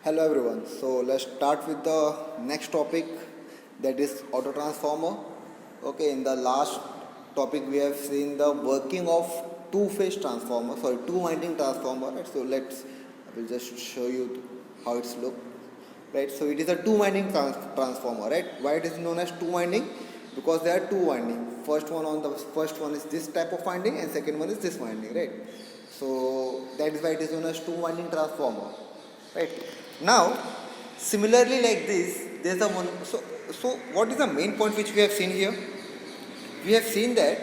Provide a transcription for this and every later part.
Hello everyone. So let's start with the next topic, that is auto transformer. Okay, in the last topic we have seen the working of two-phase transformer, sorry, two-winding transformer. Right? So I will just show you how it's look. Right. So it is a two-winding transformer. Right. Why it is known as two-winding? Because there are two winding. First one is this type of winding, and second one is this winding. Right. So that is why it is known as two-winding transformer. Right. Now, similarly like this, there is a one. So what is the main point which we have seen here? We have seen that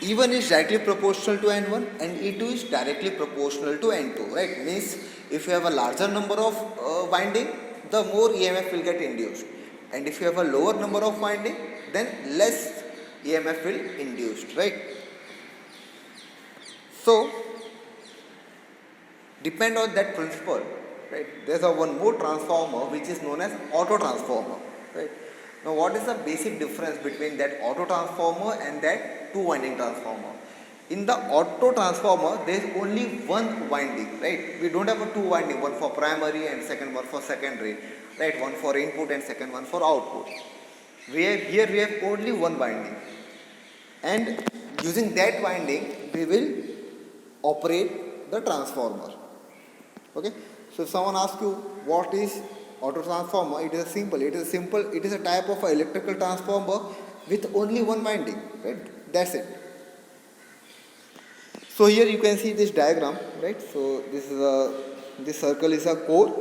E1 is directly proportional to N1 and E2 is directly proportional to N2. Right? Means if you have a larger number of winding, the more EMF will get induced, and if you have a lower number of winding, then less EMF will induced. Right? So depend on that principle. Right? There's a one more transformer which is known as auto transformer. Right? Now what is the basic difference between that auto transformer and that two winding transformer? In the auto transformer there is only one winding, right? We don't have a two winding, one for primary and second one for secondary, right? One for input and second one for output. Here we have only one winding, and using that winding we will operate the transformer. Okay. So if someone asks you what is auto transformer, it is a type of electrical transformer with only one winding, right? That's it. So here you can see this diagram, right? So this circle is a core,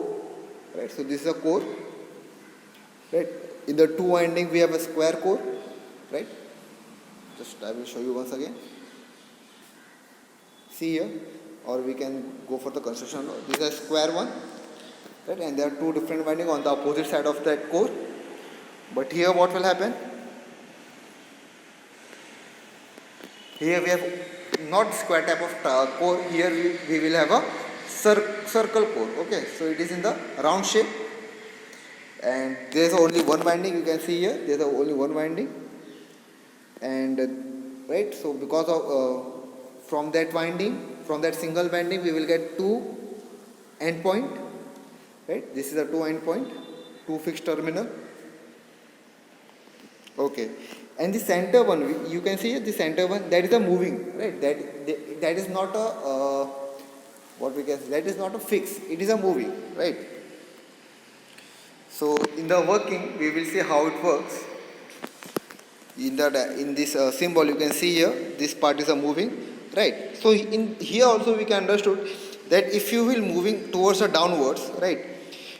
right? So this is a core, right? In the two winding we have a square core, right? I will show you once again. See here, or we can go for the construction. This is a square one, right? And there are two different windings on the opposite side of that core. But here what will happen? Here we have not square type of core. Here we will have a circle core. Okay, so it is in the round shape, and there is only one winding. You can see here there is only one winding, and right. So because of from that single winding we will get two endpoint, right? This is a two endpoint, two fixed terminal. Okay, and the center one, you can see the center one, that is a moving, right? That is not a that is not a fix, it is a moving, right? So in the working we will see how it works. In this symbol you can see here, this part is a moving. Right. So in here also we can understood that if you will moving towards the downwards, right,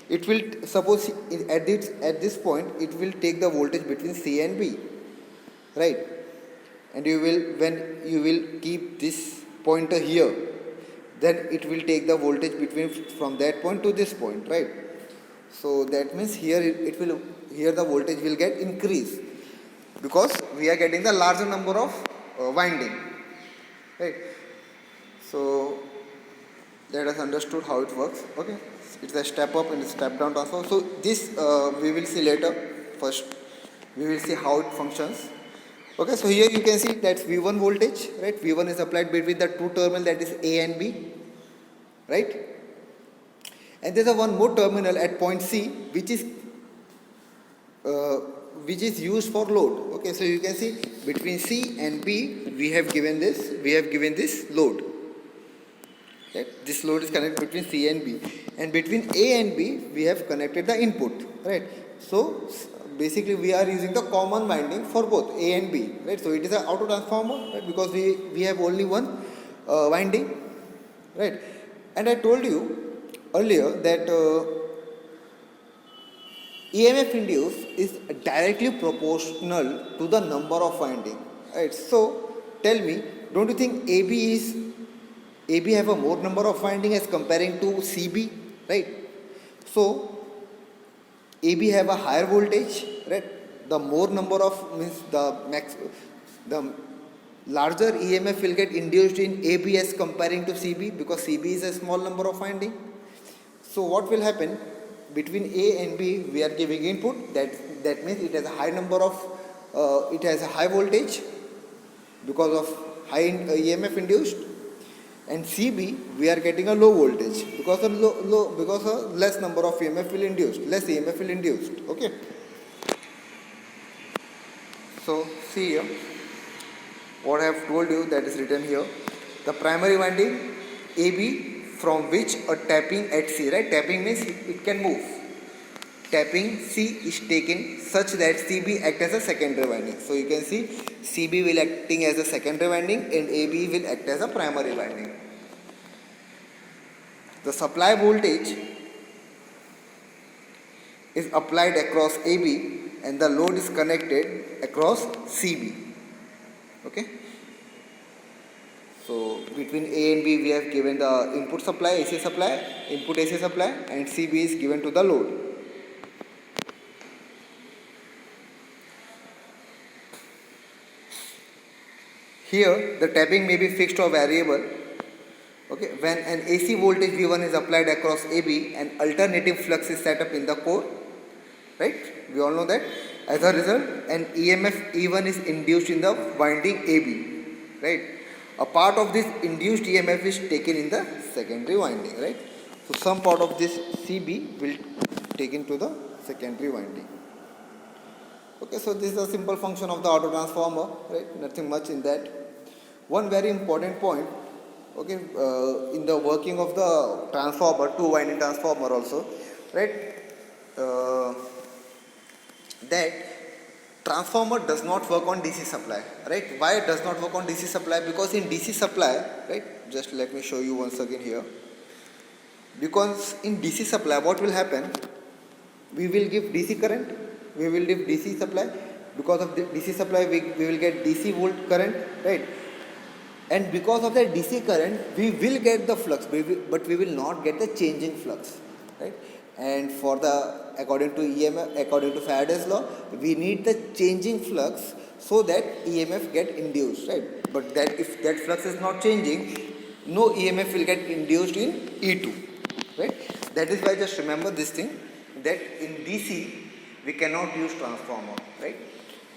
it will suppose at this point it will take the voltage between C and B, right, and when you will keep this pointer here, then it will take the voltage from that point to this point, right. So that means here the voltage will get increased because we are getting the larger number of winding. Right. So let us understood how it works. Okay, it's a step up and a step down transformer. So this we will see later. First we will see how it functions. Okay, so here you can see that's V1 voltage, right? V1 is applied between the two terminals, that is A and B, right? And there's a one more terminal at point C which is used for load. Okay, so you can see between C and B we have given this load. Right? This load is connected between C and B, and between A and B we have connected the input, right? So basically we are using the common winding for both A and B, right? So it is an auto transformer, right? Because we have only one winding, right? And I told you earlier that EMF induced is directly proportional to the number of winding, right? So tell me, don't you think AB have a more number of winding as comparing to CB, right? So AB have a higher voltage, right? The more number of means the larger EMF will get induced in AB as comparing to CB, because CB is a small number of winding. So what will happen? Between A and B we are giving input, that means it has a high number of it has a high voltage because of high EMF induced, and CB we are getting a low voltage because of because of less number of EMF will induced, less EMF will induced. Okay. So see here, what I have told you that is written here. The primary winding AB from which a tapping at C, right? Tapping means it can move. Tapping C is taken such that CB act as a secondary winding. So you can see CB will acting as a secondary winding and AB will act as a primary winding. The supply voltage is applied across AB and the load is connected across CB. Okay. So between A and B we have given the input supply, AC supply, input AC supply, and CB is given to the load. Here the tapping may be fixed or variable. Okay, when an AC voltage V1 is applied across AB, an alternating flux is set up in the core. Right? We all know that. As a result, an EMF E1 is induced in the winding AB. Right? A part of this induced EMF is taken in the secondary winding. Right? So some part of this CB will taken to the secondary winding. Okay, so this is a simple function of the auto transformer. Right? Nothing much in that. One very important point. Okay, in the working of the transformer, two winding transformer also, right? That transformer does not work on DC supply, right? Why it does not work on DC supply? Because in DC supply, right? Just let me show you once again here. Because in DC supply, what will happen? We will give DC current, we will give DC supply. Because of the DC supply, we will get DC volt current, right? And because of the DC current, we will get the flux, but we will not get the changing flux, right? And for the, according to EMF, according to Faraday's law, we need the changing flux so that EMF get induced, right? But that if that flux is not changing, no EMF will get induced in E2, right? That is why just remember this thing, that in DC, we cannot use transformer, right?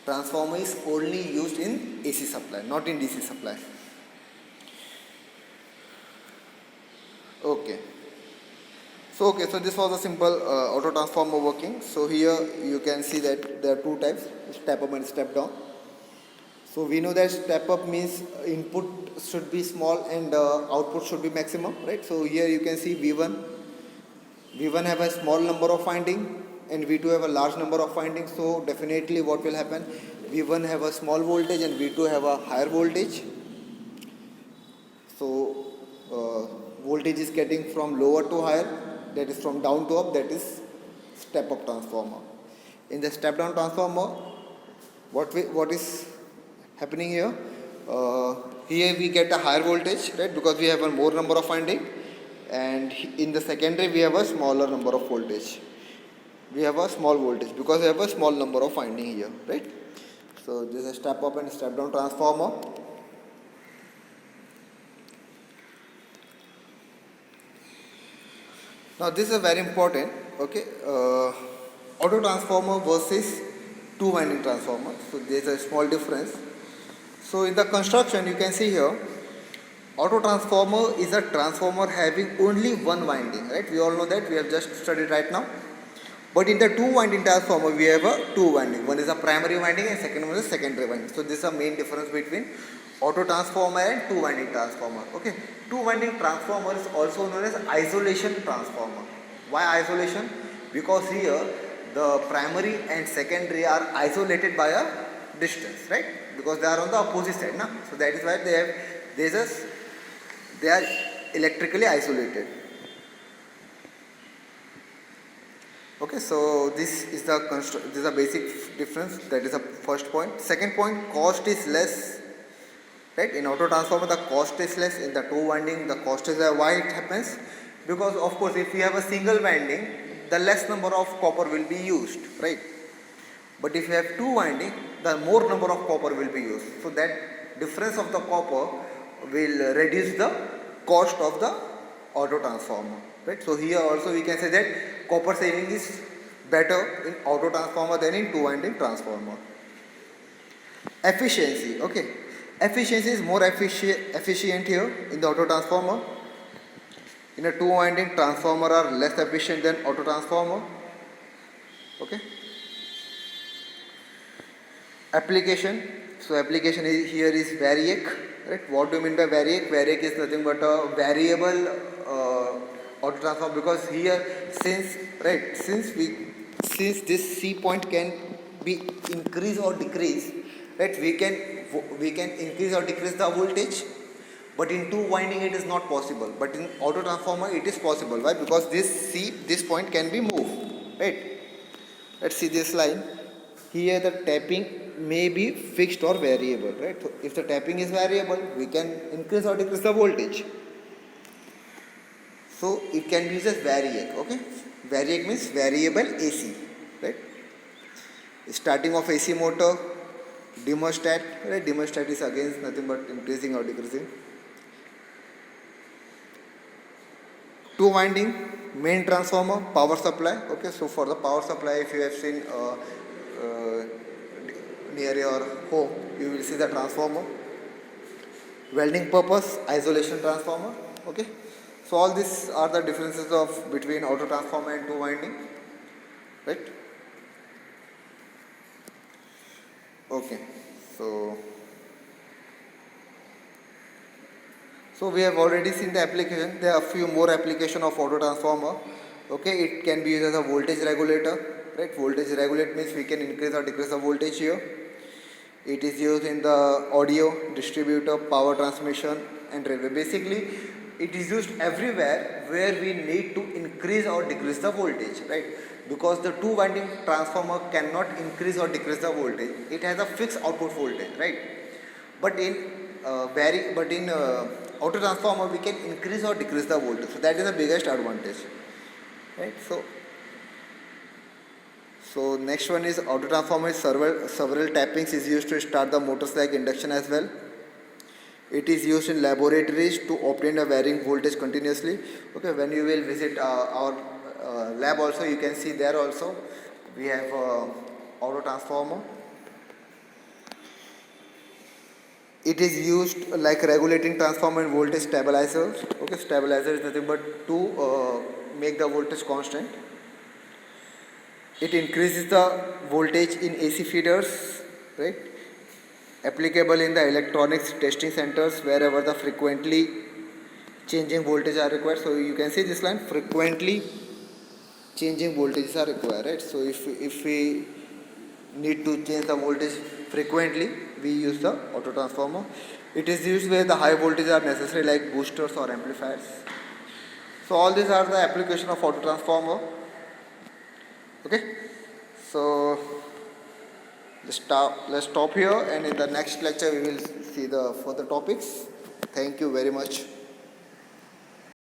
Transformer is only used in AC supply, not in DC supply. Okay. So this was a simple auto transformer working. So here you can see that there are two types, step up and step down. So we know that step up means input should be small and output should be maximum, right? So here you can see V1 have a small number of winding and V2 have a large number of windings. So definitely what will happen, V1 have a small voltage and V2 have a higher voltage. So voltage is getting from lower to higher, that is from down to up, that is step up transformer. In the step down transformer, what is happening here? Here we get a higher voltage, right, because we have a more number of winding, and in the secondary we have a smaller number of voltage. We have a small voltage because we have a small number of winding here, right? So this is a step up and step down transformer. Now this is very important, okay, auto transformer versus two winding transformer. So there is a small difference. So in the construction you can see here, auto transformer is a transformer having only one winding, right? We all know that, we have just studied right now. But in the two winding transformer we have a two winding. One is a primary winding and second one is a secondary winding. So this is the main difference between auto transformer and two winding transformer. Okay, two winding transformer is also known as isolation transformer. Why isolation? Because here the primary and secondary are isolated by a distance, right? Because they are on the opposite side, na? So that is why they are electrically isolated. Okay, so this is the basic difference. That is the first point. Second point, cost is less. Right, in auto transformer the cost is less, in the two winding the cost is less. Why it happens? Because of course if we have a single winding, the less number of copper will be used, right? But if you have two winding, the more number of copper will be used. So that difference of the copper will reduce the cost of the auto transformer, right? So here also we can say that copper saving is better in auto transformer than in two winding transformer. Efficiency, okay. Efficiency is more efficient here in the auto transformer. In a two winding transformer are less efficient than auto transformer. Okay. Application. So application is, here is variac. Right. What do you mean by variac? Variac is nothing but a variable auto transformer, because here since this C point can be increase or decrease, right? We can increase or decrease the voltage, but in two winding it is not possible. But in auto transformer it is possible. Why? Because this point can be moved, right? Let's see this line. Here the tapping may be fixed or variable, right? So if the tapping is variable, we can increase or decrease the voltage. So it can be used as variac. Okay, variac means variable AC, right? Starting of AC motor, thermostat, right? Thermostat is again nothing but increasing or decreasing. Two winding main transformer, power supply. Okay, so for the power supply, if you have seen near your home, you will see the transformer. Welding purpose, isolation transformer. Okay, so all these are the differences of between auto transformer and two winding, right? Okay, so we have already seen the application. There are a few more application of auto transformer. Okay, it can be used as a voltage regulator, right? Voltage regulate means we can increase or decrease the voltage here. It is used in the audio, distributor, power transmission and railway. Basically, it is used everywhere where we need to increase or decrease the voltage, right? Because the two winding transformer cannot increase or decrease the voltage. It has a fixed output voltage, right? But in auto transformer we can increase or decrease the voltage. So that is the biggest advantage, right? So next one is auto transformer is several tappings is used to start the motors like induction as well. It is used in laboratories to obtain a varying voltage continuously. Okay, when you will visit our lab also, you can see there also we have auto transformer. It is used like regulating transformer and voltage stabilizer. Okay, stabilizer is nothing but to make the voltage constant. It increases the voltage in AC feeders, right? Applicable in the electronics testing centers wherever the frequently changing voltage are required. So you can see this line, frequently changing voltages are required, right? So if we need to change the voltage frequently, we use the auto transformer. It is used where the high voltage are necessary, like boosters or amplifiers. So all these are the application of auto transformer. Okay, so let's stop here, and in the next lecture we will see the further topics. Thank you very much.